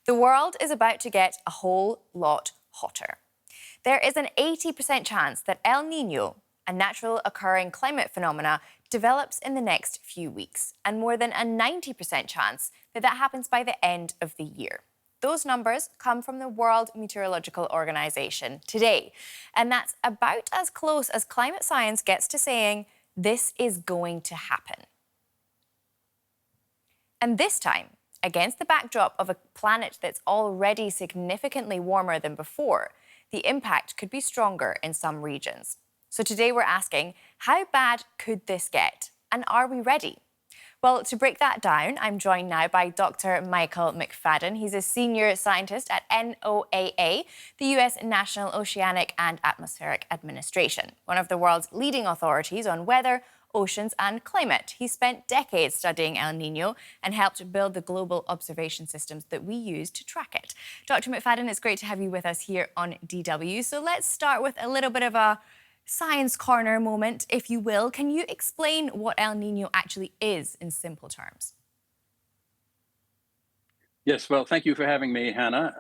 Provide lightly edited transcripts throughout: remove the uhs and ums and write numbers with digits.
The world is about to get a whole lot hotter. There is an 80% chance that El Nino, a natural occurring climate phenomena, develops in the next few weeks, and more than a 90% chance that that happens by the end of the year. Those numbers come from the World Meteorological Organization today, and that's about as close as climate science gets to saying this is going to happen. And this time, against the backdrop of a planet that's already significantly warmer than before, the impact could be stronger in some regions. So today we're asking, how bad could this get? And are we ready? Well, to break that down, I'm joined now by Dr. Michael McPhaden. He's a senior scientist at NOAA, the US National Oceanic and Atmospheric Administration, one of the world's leading authorities on weather, oceans and climate. He spent decades studying El Nino and helped build the global observation systems that we use to track it. Dr. McPhaden, it's great to have you with us here on DW. So let's start with a little bit of a science corner moment, if you will. Can you explain what El Nino actually is in simple terms? Yes, well, thank you for having me, Hannah.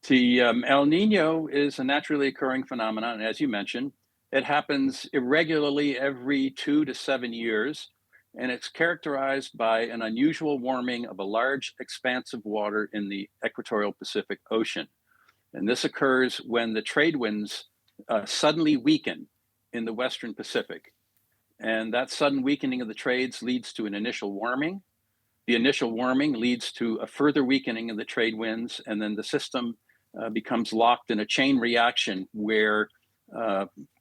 El Nino is a naturally occurring phenomenon, as you mentioned. It happens irregularly every 2 to 7 years, and it's characterized by an unusual warming of a large expanse of water in the equatorial Pacific Ocean. And this occurs when the trade winds suddenly weaken in the Western Pacific. And that sudden weakening of the trades leads to an initial warming. The initial warming leads to a further weakening of the trade winds, and then the system becomes locked in a chain reaction where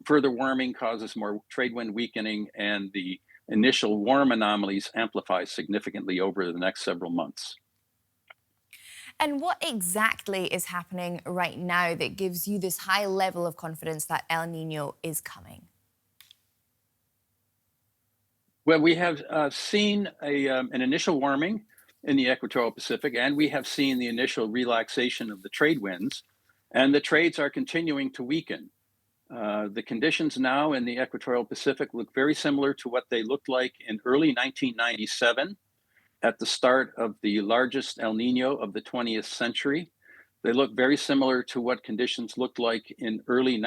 further warming causes more trade wind weakening, and the initial warm anomalies amplify significantly over the next several months. And what exactly is happening right now that gives you this high level of confidence that El Nino is coming? Well, we have seen an initial warming in the equatorial Pacific, and we have seen the initial relaxation of the trade winds, and the trades are continuing to weaken. The conditions now in the equatorial Pacific look very similar to what they looked like in early 1997 at the start of the largest El Nino of the 20th century. They look very similar to what conditions looked like in early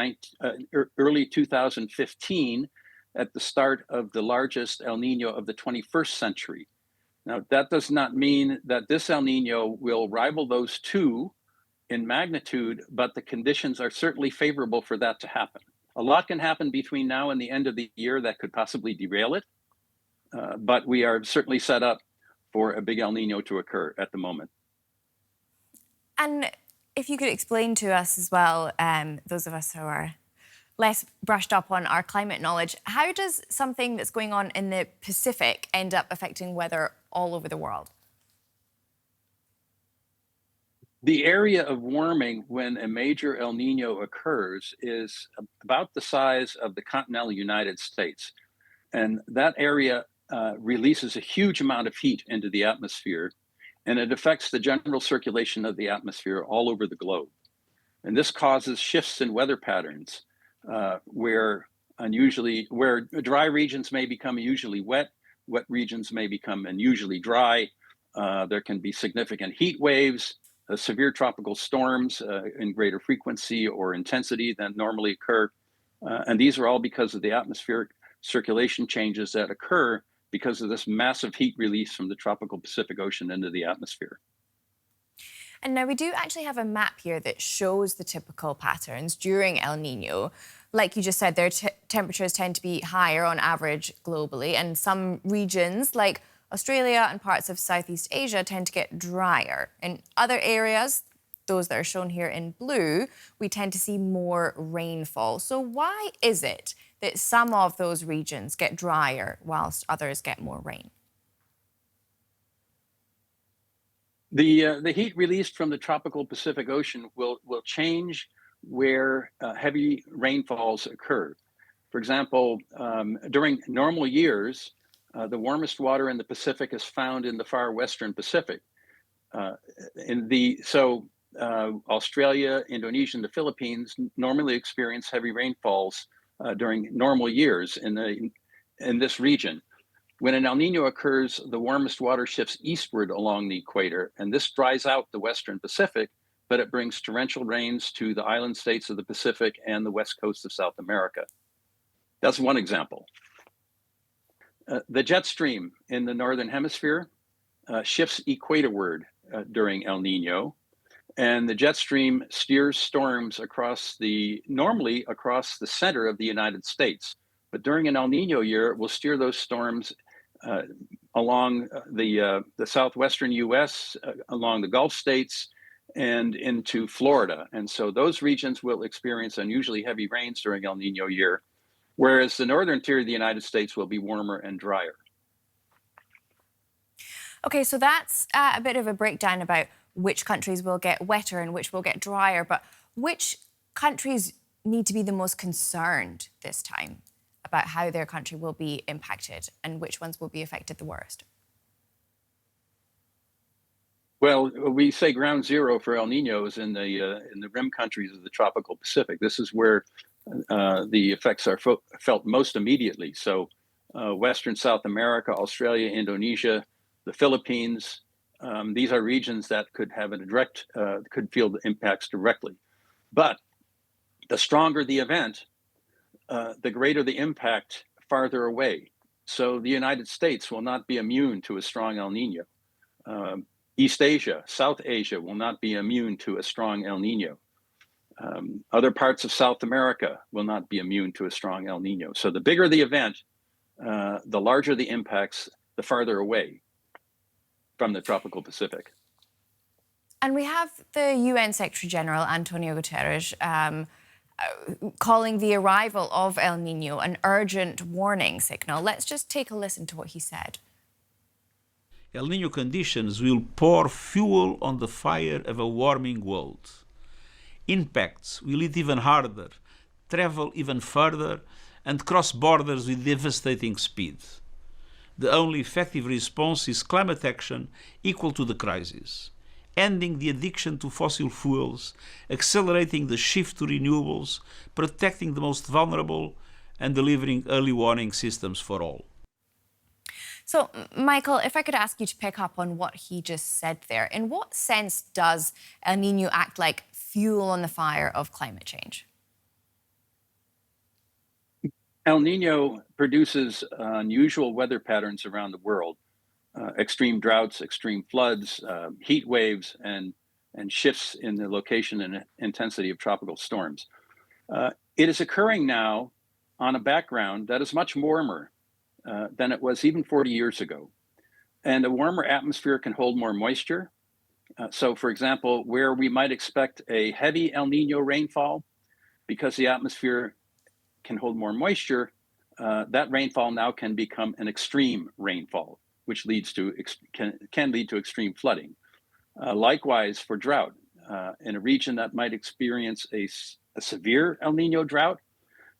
2015 at the start of the largest El Nino of the 21st century. Now, that does not mean that this El Nino will rival those two in magnitude, but the conditions are certainly favorable for that to happen. A lot can happen between now and the end of the year that could possibly derail it, but we are certainly set up for a big El Nino to occur at the moment. And if you could explain to us as well, those of us who are less brushed up on our climate knowledge, how does something that's going on in the Pacific end up affecting weather all over the world? The area of warming when a major El Nino occurs is about the size of the continental United States. And that area releases a huge amount of heat into the atmosphere, and it affects the general circulation of the atmosphere all over the globe. And this causes shifts in weather patterns where dry regions may become unusually wet, wet regions may become unusually dry. There can be significant heat waves, severe tropical storms in greater frequency or intensity than normally occur. And these are all because of the atmospheric circulation changes that occur because of this massive heat release from the tropical Pacific Ocean into the atmosphere. And now we do actually have a map here that shows the typical patterns during El Nino. Like you just said, their temperatures tend to be higher on average globally, and some regions like Australia and parts of Southeast Asia tend to get drier. In other areas, those that are shown here in blue, we tend to see more rainfall. So why is it that some of those regions get drier whilst others get more rain? The heat released from the tropical Pacific Ocean will change where heavy rainfalls occur. For example, during normal years, the warmest water in the Pacific is found in the far western Pacific. Australia, Indonesia, and the Philippines normally experience heavy rainfalls during normal years in this region. When an El Nino occurs, the warmest water shifts eastward along the equator, and this dries out the Western Pacific, but it brings torrential rains to the island states of the Pacific and the west coast of South America. That's one example. The jet stream in the northern hemisphere shifts equatorward during El Nino, and the jet stream steers storms normally across the center of the United States. But during an El Nino year, it will steer those storms along the southwestern U.S., along the Gulf states, and into Florida. And so those regions will experience unusually heavy rains during El Nino year, whereas the northern tier of the United States will be warmer and drier. Okay, so that's a bit of a breakdown about which countries will get wetter and which will get drier, but which countries need to be the most concerned this time about how their country will be impacted and which ones will be affected the worst? Well, we say ground zero for El Niños in the rim countries of the tropical Pacific. This is where the effects are felt most immediately. So Western South America, Australia, Indonesia, the Philippines, these are regions that could have could feel the impacts directly. But the stronger the event, the greater the impact farther away. So the United States will not be immune to a strong El Nino. East Asia, South Asia will not be immune to a strong El Nino. Other parts of South America will not be immune to a strong El Nino. So the bigger the event, the larger the impacts, the farther away from the tropical Pacific. And we have the UN Secretary General, Antonio Guterres, calling the arrival of El Nino an urgent warning signal. Let's just take a listen to what he said. El Nino conditions will pour fuel on the fire of a warming world. Impacts will hit even harder, travel even further, and cross borders with devastating speed. The only effective response is climate action equal to the crisis, ending the addiction to fossil fuels, accelerating the shift to renewables, protecting the most vulnerable, and delivering early warning systems for all. So, Michael, if I could ask you to pick up on what he just said there, in what sense does El Nino act like fuel on the fire of climate change? El Nino produces unusual weather patterns around the world, extreme droughts, extreme floods, heat waves, and shifts in the location and intensity of tropical storms. It is occurring now on a background that is much warmer than it was even 40 years ago. And a warmer atmosphere can hold more moisture. So, for example, where we might expect a heavy El Nino rainfall, because the atmosphere can hold more moisture, that rainfall now can become an extreme rainfall, which can lead to extreme flooding. Likewise, for drought, in a region that might experience a severe El Nino drought,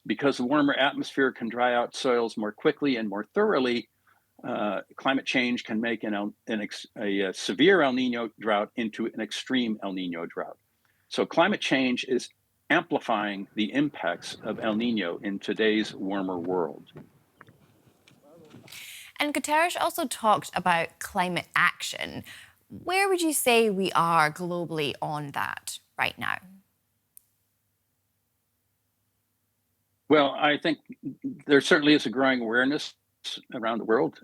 because the warmer atmosphere can dry out soils more quickly and more thoroughly, climate change can make a severe El Nino drought into an extreme El Nino drought. So climate change is amplifying the impacts of El Nino in today's warmer world. And Guterres also talked about climate action. Where would you say we are globally on that right now? Well, I think there certainly is a growing awareness around the world,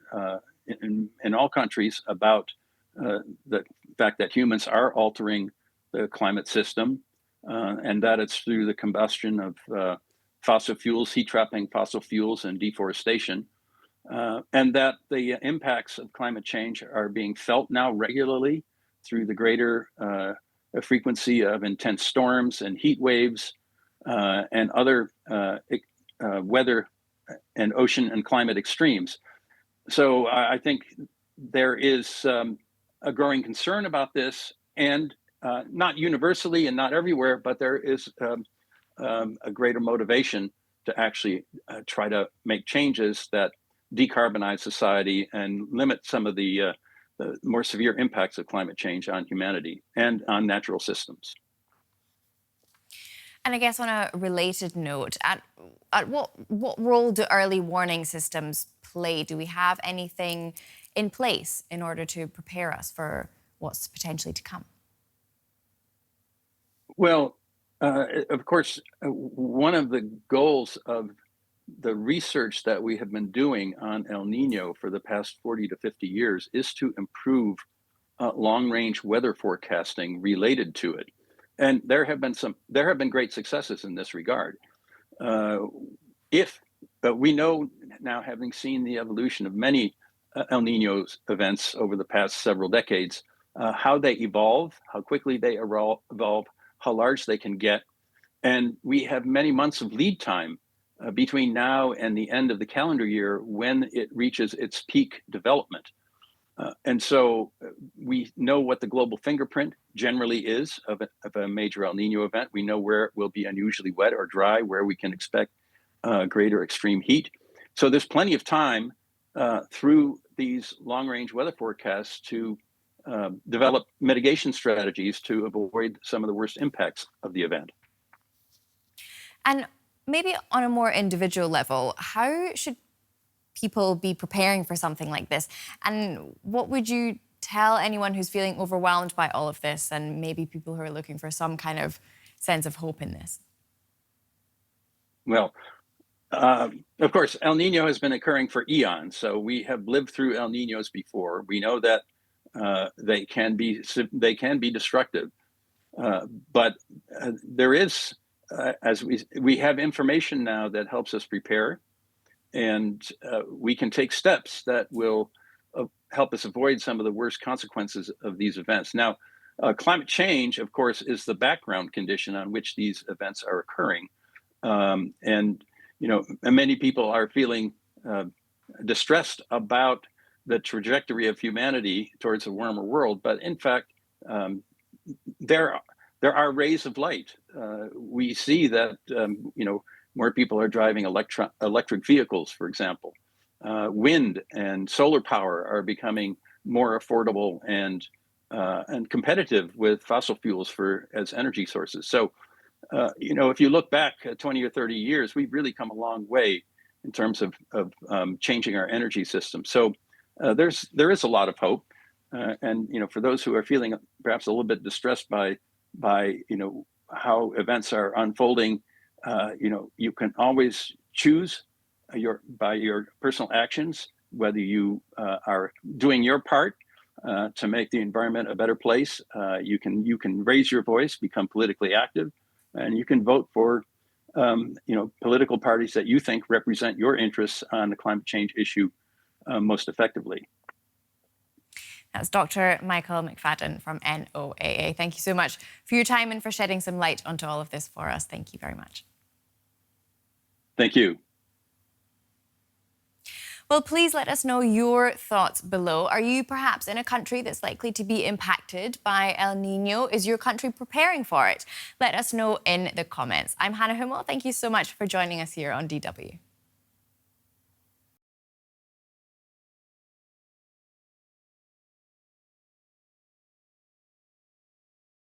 in all countries, about the fact that humans are altering the climate system, and that it's through the combustion of fossil fuels, heat trapping fossil fuels, and deforestation, and that the impacts of climate change are being felt now regularly through the greater frequency of intense storms and heat waves, and other weather and ocean and climate extremes. So I think there is a growing concern about this, and not universally and not everywhere, but there is a greater motivation to actually try to make changes that decarbonize society and limit some of the more severe impacts of climate change on humanity and on natural systems. And I guess on a related note, at what role do early warning systems play? Do we have anything in place in order to prepare us for what's potentially to come? Well, of course, one of the goals of the research that we have been doing on El Nino for the past 40 to 50 years is to improve long-range weather forecasting related to it. And there have been great successes in this regard. Uh, if we know now, having seen the evolution of many El Nino's events over the past several decades, how they evolve, how quickly they evolve, how large they can get. And we have many months of lead time between now and the end of the calendar year when it reaches its peak development. And so we know what the global fingerprint generally is of a major El Nino event. We know where it will be unusually wet or dry, where we can expect greater extreme heat. So there's plenty of time through these long-range weather forecasts to develop mitigation strategies to avoid some of the worst impacts of the event. And maybe on a more individual level, how should people be preparing for something like this? And what would you tell anyone who's feeling overwhelmed by all of this, and maybe people who are looking for some kind of sense of hope in this? Well, of course, El Nino has been occurring for eons, so we have lived through El Ninos before. We know that they can be destructive, but there is, as we have information now that helps us prepare, and we can take steps that will help us avoid some of the worst consequences of these events. Now, climate change, of course, is the background condition on which these events are occurring. And many people are feeling distressed about the trajectory of humanity towards a warmer world. But in fact, there are rays of light. We see that more people are driving electric vehicles, for example. Wind and solar power are becoming more affordable and competitive with fossil fuels as energy sources. So, if you look back 20 or 30 years, we've really come a long way in terms of changing our energy system. So there is a lot of hope, and for those who are feeling perhaps a little bit distressed by how events are unfolding, you can always choose by your personal actions whether you are doing your part to make the environment a better place. You can raise your voice, become politically active, and you can vote for political parties that you think represent your interests on the climate change issue most effectively. That's Dr. Michael McPhaden from NOAA. Thank you so much for your time and for shedding some light onto all of this for us. Thank you very much. Thank you. Well, please let us know your thoughts below. Are you perhaps in a country that's likely to be impacted by El Nino? Is your country preparing for it? Let us know in the comments. I'm Hannah Hummel. Thank you so much for joining us here on DW.